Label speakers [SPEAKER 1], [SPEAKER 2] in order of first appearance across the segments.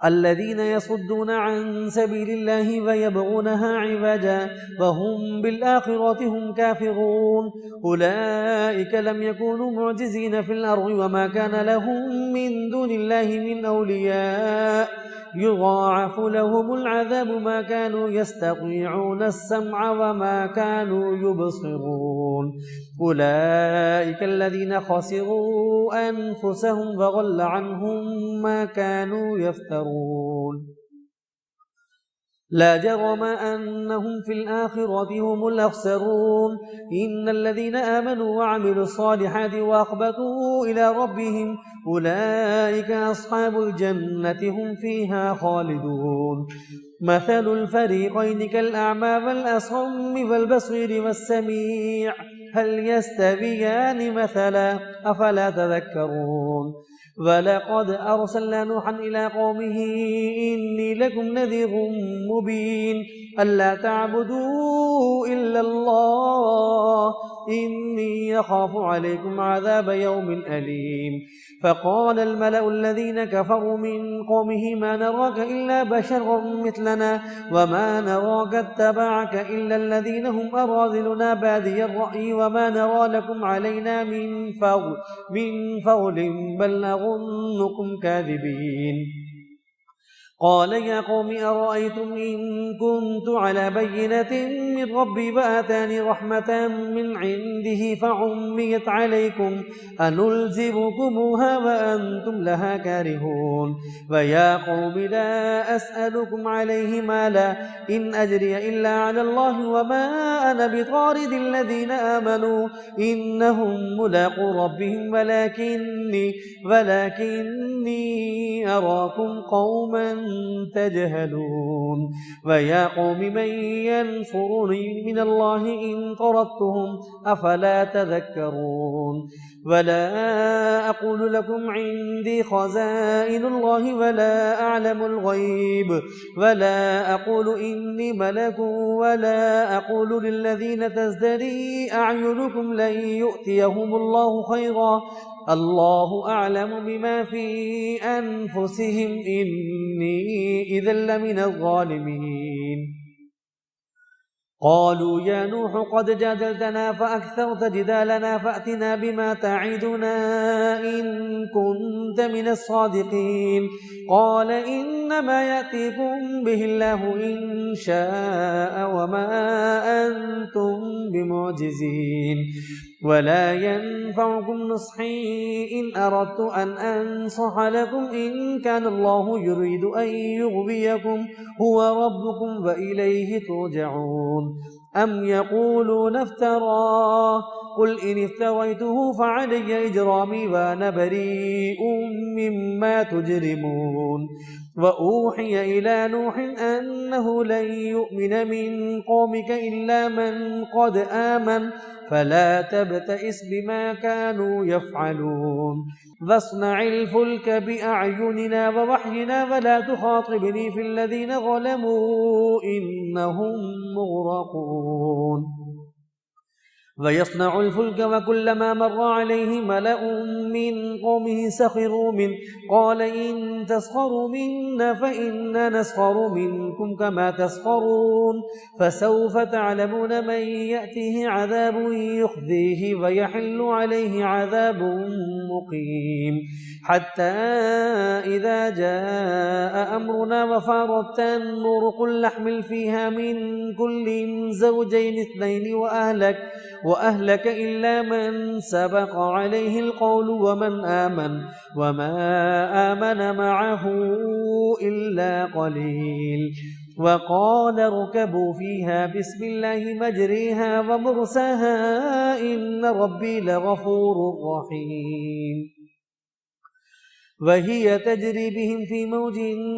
[SPEAKER 1] الذين يصدون عن سبيل الله ويبغونها عوجا وهم بالآخرة هم كافرون أولئك لم يكونوا معجزين في الأرض وما كان لهم من دون الله من أولياء يضاعف لهم العذاب ما كانوا يستطيعون السمع وما كانوا يبصرون أولئك الذين خسروا أنفسهم وضل عنهم ما كانوا يفترون لا جرم أنهم في الآخرة هم الأخسرون إن الذين آمنوا وعملوا الصالحات وأخبتوا إلى ربهم أولئك أصحاب الجنة هم فيها خالدون مثل الفريقين كالأعمى والأصم والبصير والسميع هل يستويان مثلا أفلا تذكرون ولقد أرسلنا نوحا إلى قومه إني لكم نذير مبين ألا تعبدوا إلا الله إني أخاف عليكم عذاب يوم أليم فقال الملأ الذين كفروا من قومه ما نراك إلا بشرا مثلنا وما نراك اتبعك إلا الذين هم أراذلنا بادي الرأي وما نرى لكم علينا من فضل بل نظنكم كاذبين قال يا قوم أرأيتم إن كنت على بينة من ربي وآتاني رحمة من عنده فعميت عليكم أنلزمكموها وأنتم لها كارهون ويا قوم لا أسألكم عليه مالا إن أجري إلا على الله وما أنا بطارد الذين آمنوا إنهم ملاقو ربهم ولكني أراكم قوما تجهلون ويا قوم من ينصرني من الله إن طردتهم أفلا تذكرون ولا أقول لكم عندي خزائن الله ولا أعلم الغيب ولا أقول إني ملك ولا أقول للذين تزدري أعينكم لن يؤتيهم الله خيرا الله أعلم بما في أنفسهم إني إذا لمن الظالمين قالوا يا نوح قد جادلتنا فأكثرت جدالنا فأتنا بما تعدنا إن كنت من الصادقين قال إنما يأتيكم به الله إن شاء وما أنتم بمعجزين ولا ينفعكم نصحي إن أردت أن أنصح لكم إن كان الله يريد أن يغويكم هو ربكم وإليه ترجعون أم يقولون افتراه قل إن افتريته فعلي إجرامي وأنا بريء مما تجرمون وأوحي إلى نوح أنه لن يؤمن من قومك إلا من قد آمن فلا تبتئس بما كانوا يفعلون واصنع الفلك بأعيننا ووحينا ولا تخاطبني في الذين ظلموا إنهم مغرقون ويصنع الفلك وكلما مر عليه ملأ من قومه سخروا منه قال إن تسخروا منا فإنا نسخر منكم كما تسخرون فسوف تعلمون من يأتيه عذاب يخزيه ويحل عليه عذاب مقيم حتى إذا جاء أمرنا وفارت النور قل احمل فيها من كل زوجين اثنين وأهلك إلا من سبق عليه القول ومن آمن وما آمن معه إلا قليل وقال اركبوا فيها بسم الله مجريها ومرساها إن ربي لغفور رحيم وهي تجري بهم في موج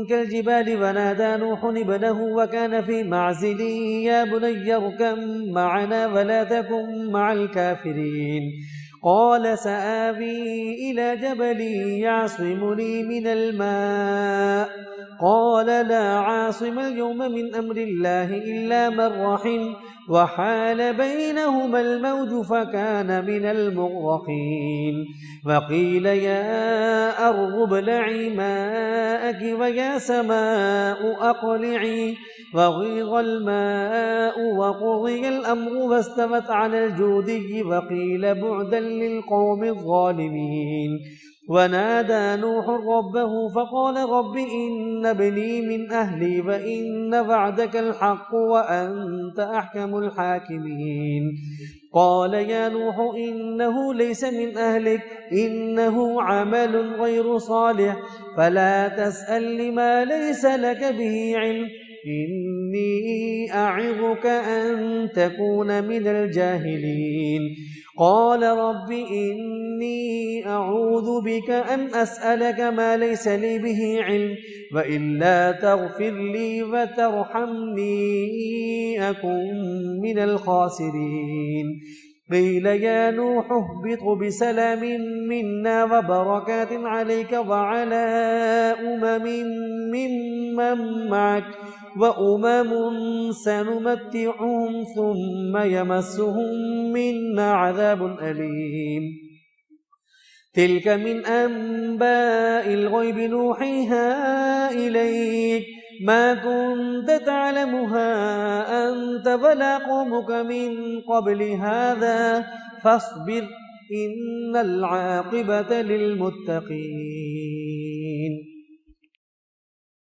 [SPEAKER 1] كالجبال ونادى نوح ابنه وكان في معزل يا بني اركب معنا ولا تكن مع الكافرين قال سآوي إلى جبل يعصمني من الماء قال لا عاصم اليوم من أمر الله إلا من رحم وحال بينهما الموج فكان من المغرقين وقيل يا أرض ابلعي ماءك ويا سماء أقلعي وغيض الماء وقضي الأمر واستوت على الجودي وقيل بعدا للقوم الظالمين ونادى نوح ربه فقال رب إن ابني من أهلي وإن وعدك الحق وأنت أحكم الحاكمين قال يا نوح إنه ليس من أهلك إنه عمل غير صالح فلا تسأل لما ليس لك به علم إني أعظك أن تكون من الجاهلين قال رب إني أعوذ بك أن أسألك ما ليس لي به علم وإلا تغفر لي وترحمني أكن من الخاسرين قيل يا نوح اهبط بسلام منا وبركات عليك وعلى ممن معك وأمم سنمتعهم ثم يمسهم منا عذاب أليم تلك من أنباء الغيب نوحيها إليك ما كنت تعلمها أنت ولا قومك من قبل هذا فاصبر إن العاقبة للمتقين